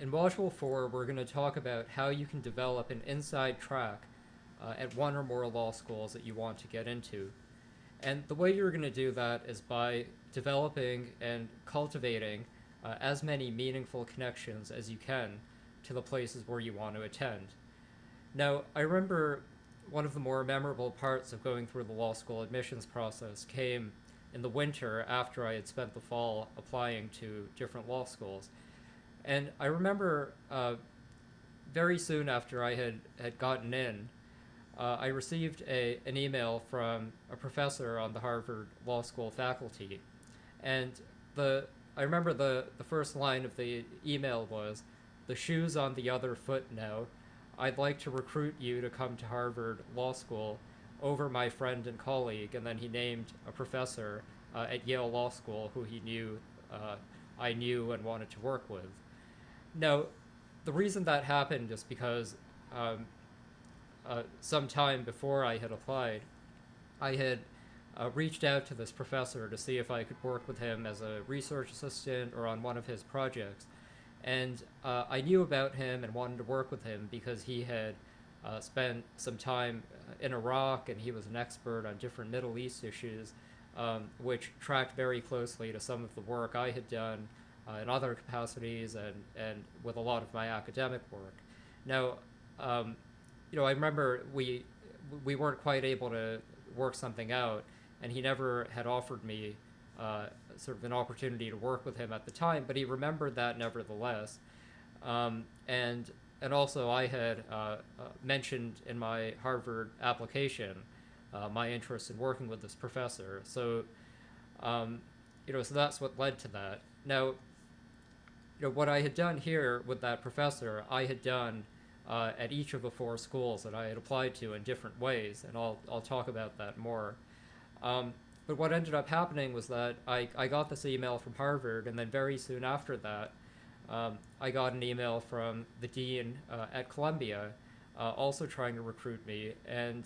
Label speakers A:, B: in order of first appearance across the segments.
A: In Module 4, we're going to talk about how you can develop an inside track at one or more law schools that you want to get into. And the way you're going to do that is by developing and cultivating as many meaningful connections as you can to the places where you want to attend. Now, I remember one of the more memorable parts of going through the law school admissions process came in the winter after I had spent the fall applying to different law schools. And I remember very soon after had gotten in, I received an email from a professor on the Harvard Law School faculty. And I remember the first line of the email was, "The shoe's on the other foot now. I'd like to recruit you to come to Harvard Law School over my friend and colleague." And then he named a professor at Yale Law School who he knew I knew and wanted to work with. Now, the reason that happened is because some time before I had applied, I had reached out to this professor to see if I could work with him as a research assistant or on one of his projects. And I knew about him and wanted to work with him because he had spent some time in Iraq and he was an expert on different Middle East issues, which tracked very closely to some of the work I had done in other capacities and with a lot of my academic work. Now, I remember we weren't quite able to work something out, and he never had offered me sort of an opportunity to work with him at the time, but he remembered that nevertheless. And also I had mentioned in my Harvard application my interest in working with this professor. So that's what led to that. Now, what I had done here with that professor, I had done at each of the four schools that I had applied to in different ways, and I'll talk about that more. But what ended up happening was that I got this email from Harvard, and then very soon after that, I got an email from the dean at Columbia, also trying to recruit me. And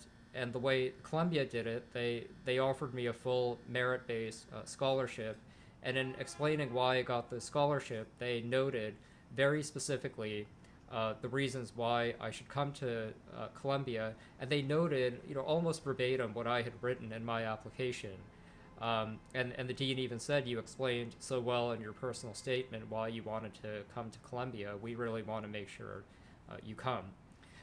A: the way Columbia did it, they offered me a full merit-based scholarship. And in explaining why I got the scholarship, they noted very specifically the reasons why I should come to Columbia, and they noted, almost verbatim what I had written in my application. And the dean even said, "You explained so well in your personal statement why you wanted to come to Columbia. We really want to make sure you come."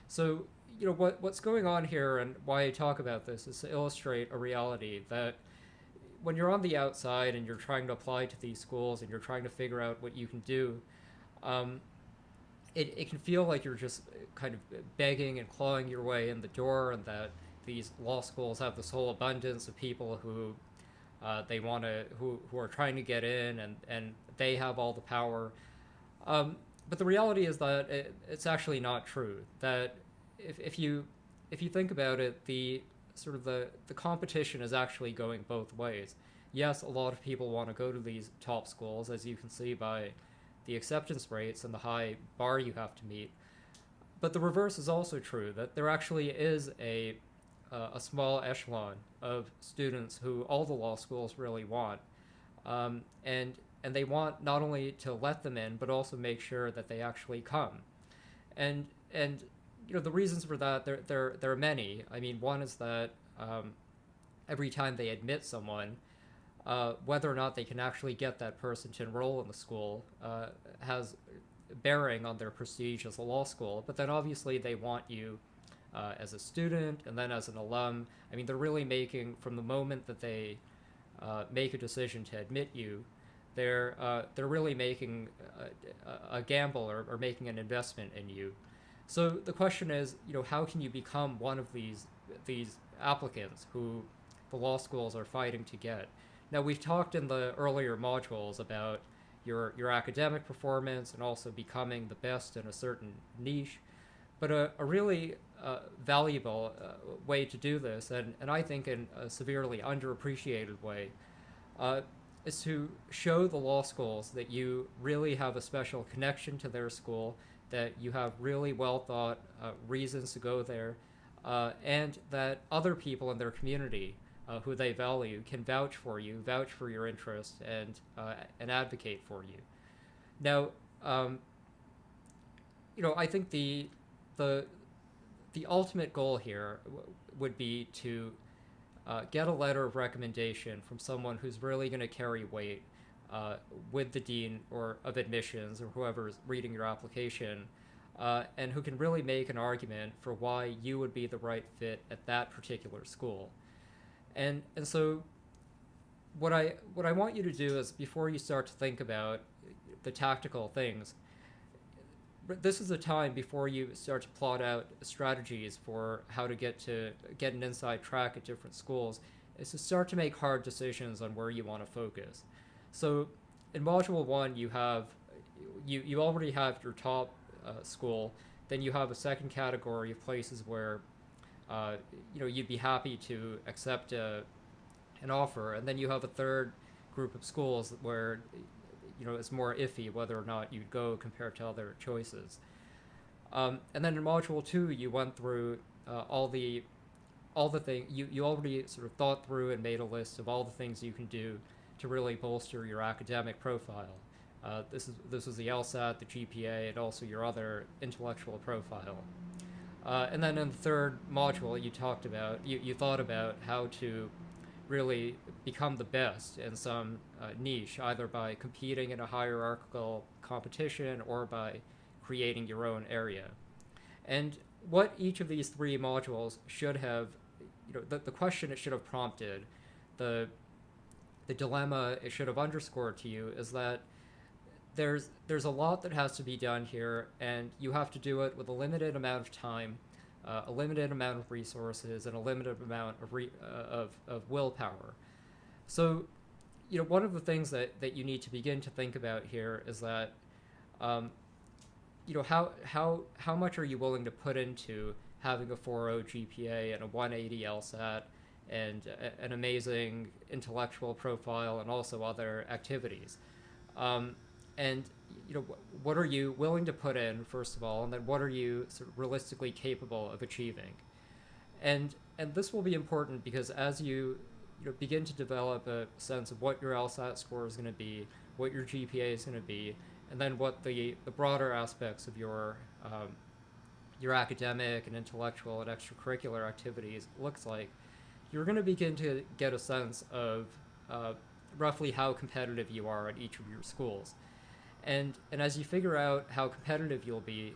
A: So, what's going on here and why I talk about this is to illustrate a reality that when you're on the outside and you're trying to apply to these schools and you're trying to figure out what you can do, um, it can feel like you're just kind of begging and clawing your way in the door, and that these law schools have this whole abundance of people who they want to who are trying to get in, and they have all the power. But the reality is that it's actually not true. That if you think about it, the sort of the competition is actually going both ways. Yes, a lot of people want to go to these top schools, as you can see by the acceptance rates and the high bar you have to meet. But the reverse is also true, that there actually is a small echelon of students who all the law schools really want. And they want not only to let them in, but also make sure that they actually come. And the reasons for that, there are many. I mean, one is that every time they admit someone, whether or not they can actually get that person to enroll in the school has bearing on their prestige as a law school. But then obviously they want you as a student and then as an alum. I mean, they're really making, from the moment that they make a decision to admit you, they're really making a gamble, or making an investment in you. So the question is, how can you become one of these applicants who the law schools are fighting to get? Now, we've talked in the earlier modules about your academic performance and also becoming the best in a certain niche, but a really valuable way to do this, and I think in a severely underappreciated way, is to show the law schools that you really have a special connection to their school, that you have really well thought reasons to go there, and that other people in their community who they value can vouch for you, vouch for your interest, and advocate for you. Now, I think the the ultimate goal here would be to get a letter of recommendation from someone who's really going to carry weight with the dean or of admissions or whoever's reading your application, and who can really make an argument for why you would be the right fit at that particular school. And so what I want you to do is, before you start to think about the tactical things, this is a time before you start to plot out strategies for how to get an inside track at different schools, is to start to make hard decisions on where you want to focus. So in module one, you already have your top school. Then you have a second category of places where you'd be happy to accept an offer, and then you have a third group of schools where it's more iffy whether or not you'd go compared to other choices. And then in module two, you went through all the things you already sort of thought through and made a list of all the things you can do to really bolster your academic profile. This was the LSAT, the GPA, and also your other intellectual profile. And then in the third module, you thought about how to really become the best in some niche, either by competing in a hierarchical competition or by creating your own area. And what each of these three modules should have, the question it should have prompted, the dilemma it should have underscored to you, is that there's a lot that has to be done here, and you have to do it with a limited amount of time, a limited amount of resources, and a limited amount of willpower. So, one of the things that you need to begin to think about here is that, how much are you willing to put into having a 4.0 GPA and a 180 LSAT and an amazing intellectual profile and also other activities. And what are you willing to put in, first of all, and then what are you sort of realistically capable of achieving? And this will be important because as you begin to develop a sense of what your LSAT score is going to be, what your GPA is going to be, and then what the broader aspects of your academic and intellectual and extracurricular activities looks like, you're going to begin to get a sense of roughly how competitive you are at each of your schools. And as you figure out how competitive you'll be,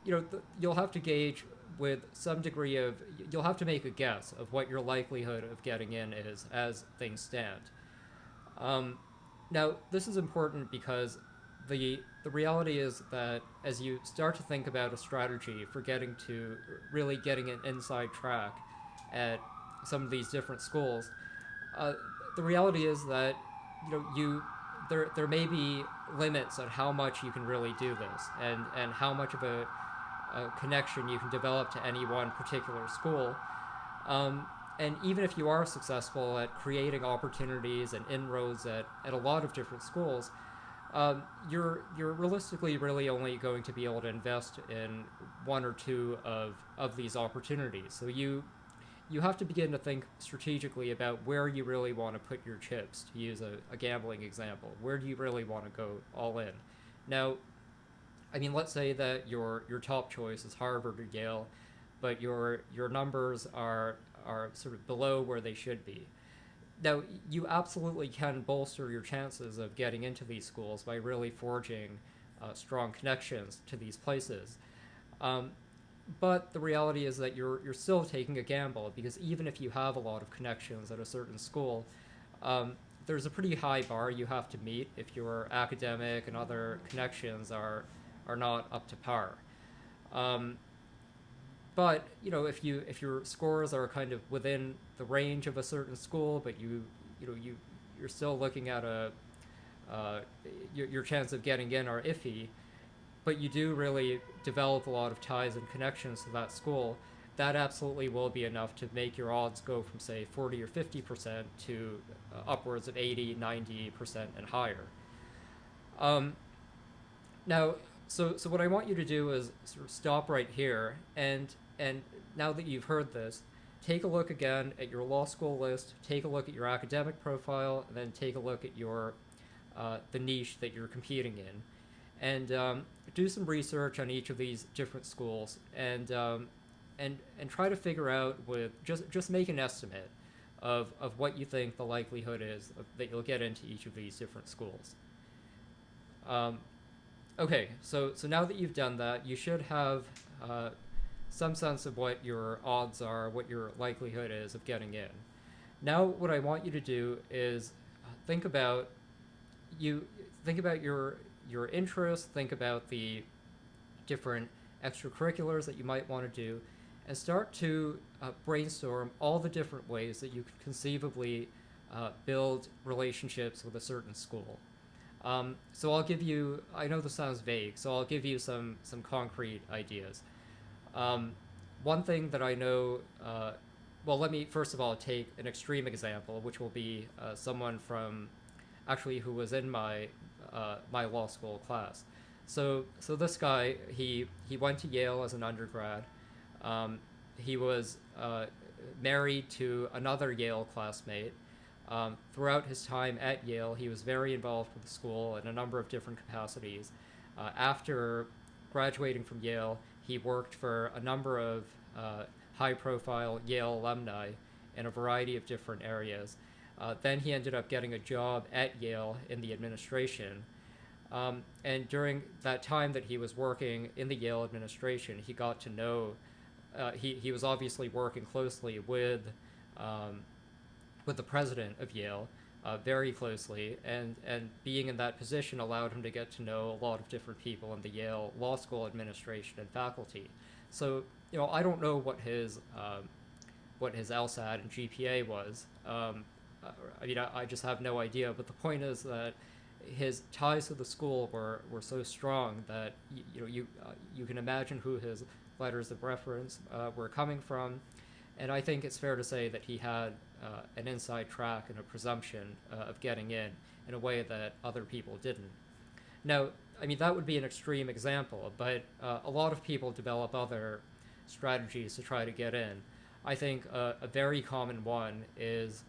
A: you'll have to gauge with some degree of, you'll have to make a guess of what your likelihood of getting in is as things stand. Now, this is important because the reality is that as you start to think about a strategy for getting an inside track at some of these different schools, the reality is that there may be limits on how much you can really do this, and how much of a connection you can develop to any one particular school. And even if you are successful at creating opportunities and inroads at a lot of different schools, you're realistically really only going to be able to invest in one or two of these opportunities. So you have to begin to think strategically about where you really want to put your chips, to use a gambling example. Where do you really want to go all in? Now, I mean, let's say that your top choice is Harvard or Yale, but your numbers are sort of below where they should be. Now, you absolutely can bolster your chances of getting into these schools by really forging strong connections to these places. But the reality is that you're still taking a gamble, because even if you have a lot of connections at a certain school, there's a pretty high bar you have to meet if your academic and other connections are not up to par. But if your scores are kind of within the range of a certain school, but you're still looking at your chance of getting in are iffy, but you do really develop a lot of ties and connections to that school, that absolutely will be enough to make your odds go from, say, 40 or 50% to upwards of 80, 90% and higher. Now, so what I want you to do is sort of stop right here, and now that you've heard this, take a look again at your law school list, take a look at your academic profile, and then take a look at your the niche that you're competing in. and do some research on each of these different schools, and try to figure out with just make an estimate of what you think the likelihood is that you'll get into each of these different schools. Um, okay, so now that you've done that, you should have some sense of what your odds are, what your likelihood is of getting in. Now, what I want you to do is think about you think about your interests, think about the different extracurriculars that you might want to do, and start to brainstorm all the different ways that you could conceivably build relationships with a certain school. So I'll give you, I know this sounds vague, so I'll give you some concrete ideas. Um, One thing that I know, well, let me first of all take an extreme example, which will be someone from, actually, who was in my law school class. So this guy, he went to Yale as an undergrad. He was married to another Yale classmate. Throughout his time at Yale, he was very involved with the school in a number of different capacities. After graduating from Yale, he worked for a number of high-profile Yale alumni in a variety of different areas. Then he ended up getting a job at Yale in the administration. And during that time that he was working in the Yale administration, he got to know, he was obviously working closely with the president of Yale, very closely, and being in that position allowed him to get to know a lot of different people in the Yale Law School administration and faculty. So, I don't know what his LSAT and GPA was. I mean, I just have no idea. But the point is that his ties to the school were so strong that you can imagine who his letters of reference were coming from, and I think it's fair to say that he had an inside track and a presumption of getting in a way that other people didn't. Now, I mean, that would be an extreme example, but a lot of people develop other strategies to try to get in. I think a very common one is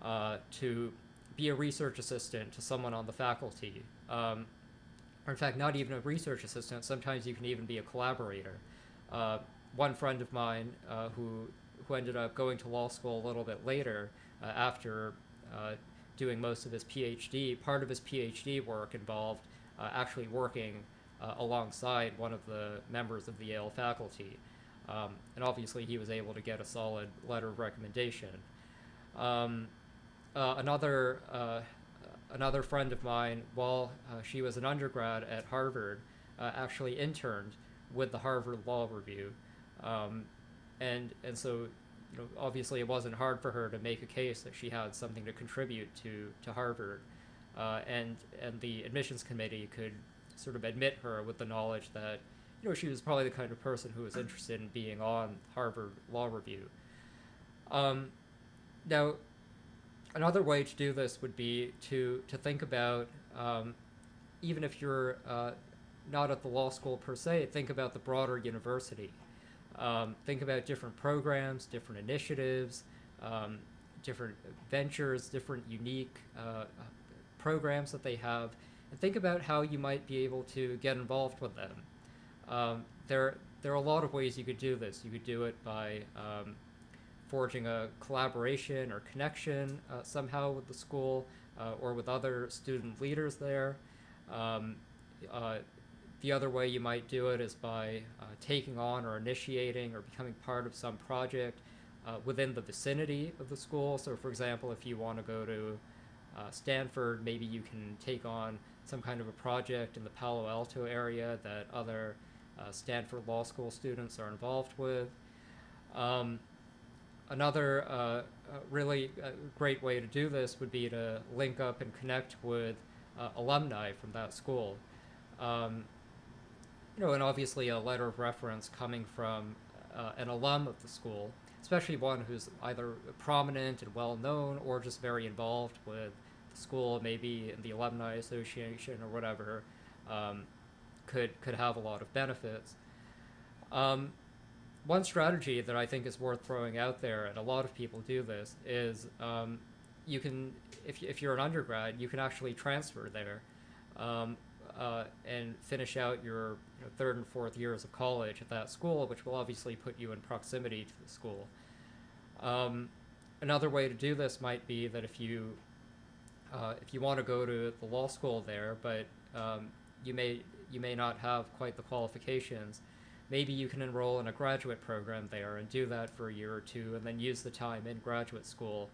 A: to be a research assistant to someone on the faculty. Or in fact, not even a research assistant, sometimes you can even be a collaborator. One friend of mine who ended up going to law school a little bit later after doing most of his PhD, part of his PhD work involved actually working alongside one of the members of the Yale faculty. And obviously he was able to get a solid letter of recommendation. Another friend of mine, while she was an undergrad at Harvard, actually interned with the Harvard Law Review, and so obviously it wasn't hard for her to make a case that she had something to contribute to Harvard, and the admissions committee could sort of admit her with the knowledge that she was probably the kind of person who was interested in being on Harvard Law Review. Now, another way to do this would be to think about, even if you're not at the law school per se, think about the broader university. Think about different programs, different initiatives, different ventures, different unique programs that they have, and think about how you might be able to get involved with them. There are a lot of ways you could do this. You could do it by forging a collaboration or connection somehow with the school or with other student leaders there. The other way you might do it is by taking on or initiating or becoming part of some project within the vicinity of the school. So, for example, if you want to go to Stanford, maybe you can take on some kind of a project in the Palo Alto area that other Stanford Law School students are involved with. Another really great way to do this would be to link up and connect with alumni from that school. And obviously a letter of reference coming from an alum of the school, especially one who's either prominent and well-known or just very involved with the school, maybe in the alumni association or whatever, could have a lot of benefits. One strategy that I think is worth throwing out there, and a lot of people do this, is you can, if you're an undergrad, you can actually transfer there and finish out your third and fourth years of college at that school, which will obviously put you in proximity to the school. Another way to do this might be that if you want to go to the law school there, but you may not have quite the qualifications, maybe you can enroll in a graduate program there and do that for a year or two, and then use the time in graduate school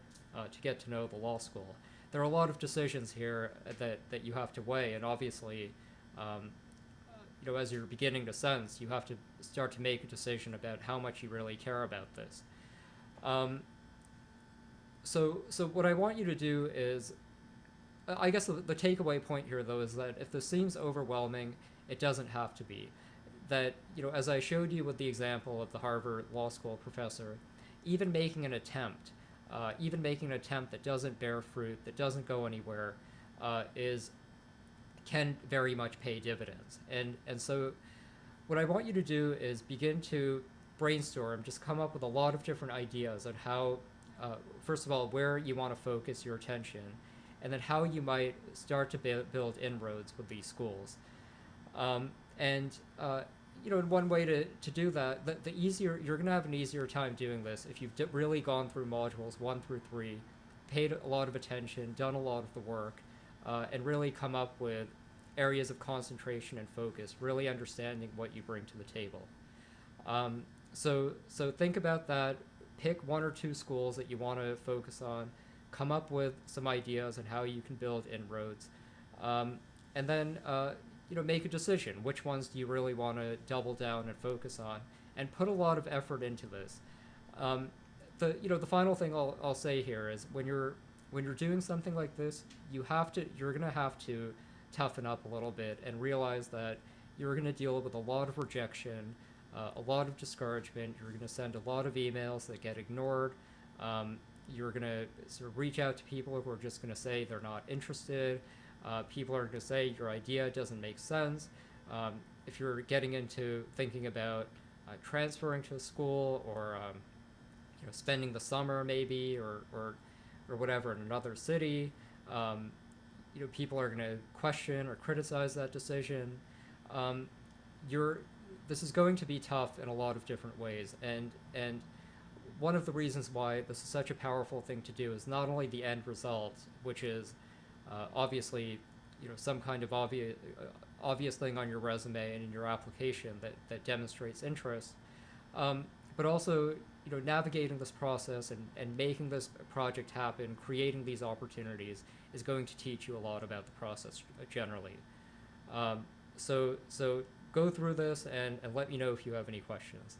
A: to get to know the law school. There are a lot of decisions here that you have to weigh, and obviously, as you're beginning to sense, you have to start to make a decision about how much you really care about this. So what I want you to do is, I guess the takeaway point here, though, is that if this seems overwhelming, it doesn't have to be. That, as I showed you with the example of the Harvard Law School professor, even making an attempt that doesn't bear fruit, that doesn't go anywhere, can very much pay dividends. And so what I want you to do is begin to brainstorm, just come up with a lot of different ideas on how, first of all, where you want to focus your attention, and then how you might start to build inroads with these schools. One way to do that, the easier, you're going to have an easier time doing this if you've really gone through modules 1 through 3, paid a lot of attention, done a lot of the work, and really come up with areas of concentration and focus, really understanding what you bring to the table. So think about that, pick 1 or 2 schools that you want to focus on, come up with some ideas on how you can build inroads, and then make a decision. Which ones do you really want to double down and focus on, and put a lot of effort into this. The final thing I'll say here is when you're doing something like this, you're gonna have to toughen up a little bit and realize that you're gonna deal with a lot of rejection, a lot of discouragement. You're gonna send a lot of emails that get ignored. You're going to sort of reach out to people who are just going to say they're not interested. People are going to say your idea doesn't make sense. If you're getting into thinking about transferring to a school, or spending the summer maybe, or whatever in another city, people are going to question or criticize that decision. This is going to be tough in a lot of different ways, and one of the reasons why this is such a powerful thing to do is not only the end result, which is obviously, some kind of obvious thing on your resume and in your application that demonstrates interest, but also, navigating this process and making this project happen, creating these opportunities, is going to teach you a lot about the process generally. So go through this and let me know if you have any questions.